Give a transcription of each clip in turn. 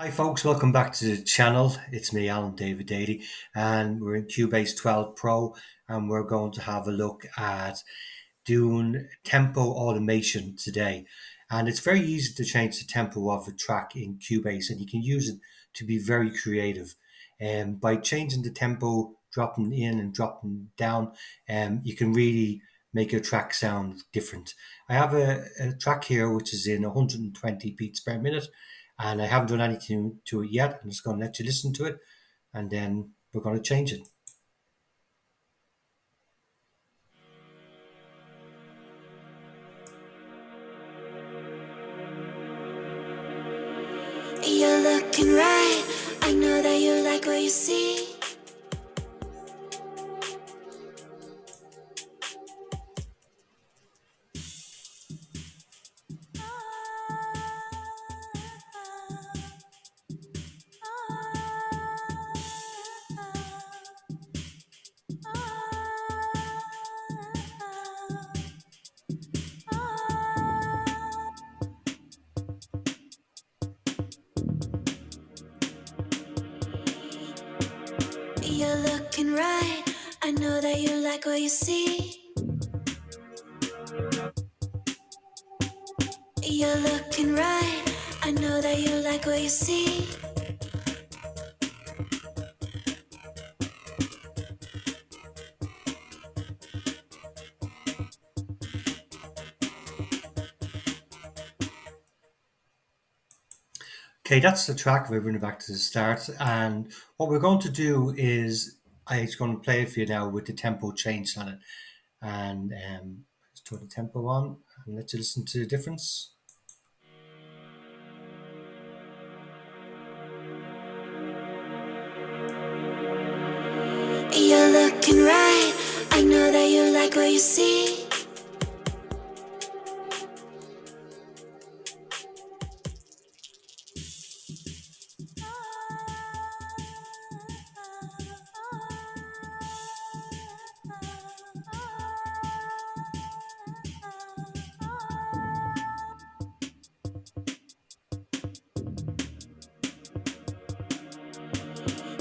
Hi folks, welcome back to the channel. It's me, Alan David Daly, and we're in Cubase 12 Pro, and we're going to have a look at doing tempo automation today. And it's very easy to change the tempo of a track in Cubase, and you can use it to be very creative. And by changing the tempo, dropping in and dropping down, you can really make your track sound different. I have a track here which is in 120 beats per minute, and I haven't done anything to it yet. I'm just going to let you listen to it, and then we're going to change it. You're looking right. I know that you like what you see. You're looking right. I know that you like what you see. You're looking right. I know that you like what you see. Okay, that's the track. We're bringing it back to the start, and what we're going to do is I'm going to play it for you now with the tempo change on it, and let's turn the tempo on and let you listen to the difference. You're looking right. I know that you like what you see.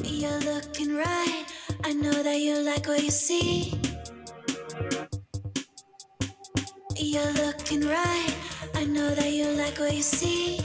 You're looking right. I know that you like what you see. You're looking right. I know that you like what you see.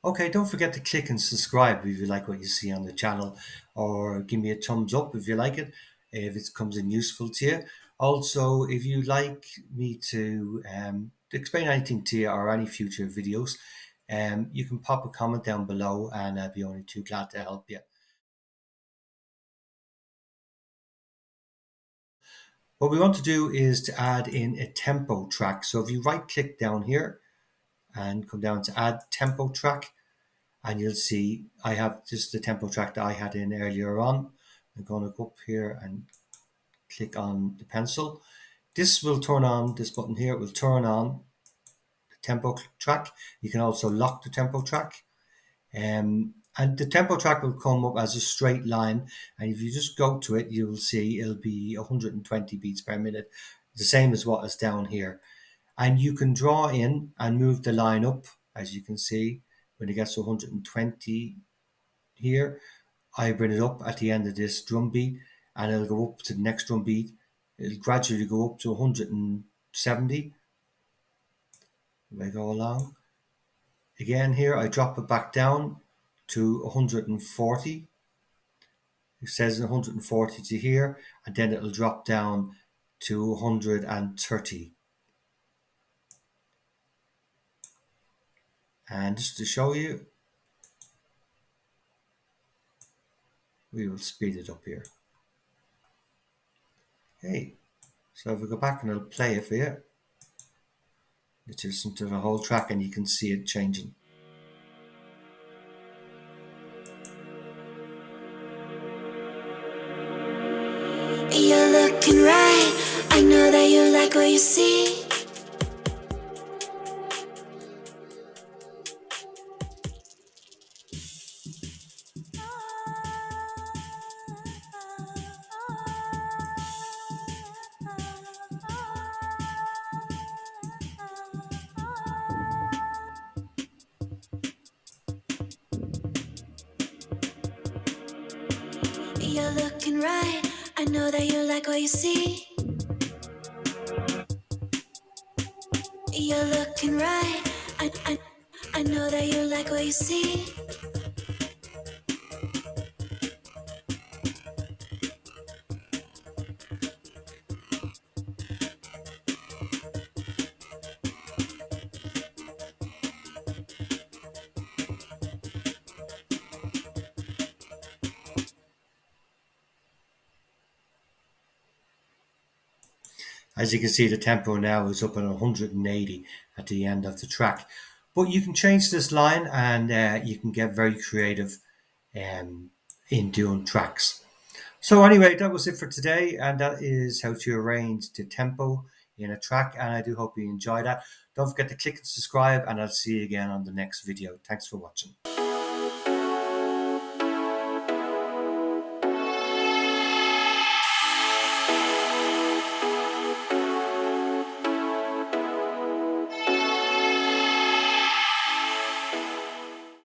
Okay, don't forget to click and subscribe if you like what you see on the channel, or give me a thumbs up if you like it, if it comes in useful to you. Also, if you like me to explain anything to you or any future videos, you can pop a comment down below, and I'll be only too glad to help you. What we want to do is to add in a tempo track. So if you right click down here and come down to add tempo track, and you'll see I have just the tempo track that I had in earlier on. I'm going to go up here and click on the pencil. This will turn on, this button here will turn on the tempo track. You can also lock the tempo track. And the tempo track will come up as a straight line, and if you just go to it, you'll see it'll be 120 beats per minute, the same as what is down here. And you can draw in and move the line up, as you can see. When it gets to 120 here, I bring it up at the end of this drum beat, and it'll go up to the next drum beat. It'll gradually go up to 170 if I go along. Again here, I drop it back down to 140. It says 140 to here, and then it'll drop down to 130. And just to show you, we will speed it up here. Okay, so if we go back and I'll play it for you, let's listen to the whole track and you can see it changing. You're looking right. I know that you like what you see. You're looking right. I know that you like what you see. You're looking right. I know that you like what you see. As you can see, the tempo now is up at 180 at the end of the track. But you can change this line and you can get very creative um, in doing tracks. So anyway, that was it for today, and that is how to arrange the tempo in a track. And I do hope you enjoy that. Don't forget to click and subscribe, and I'll see you again on the next video. Thanks for watching.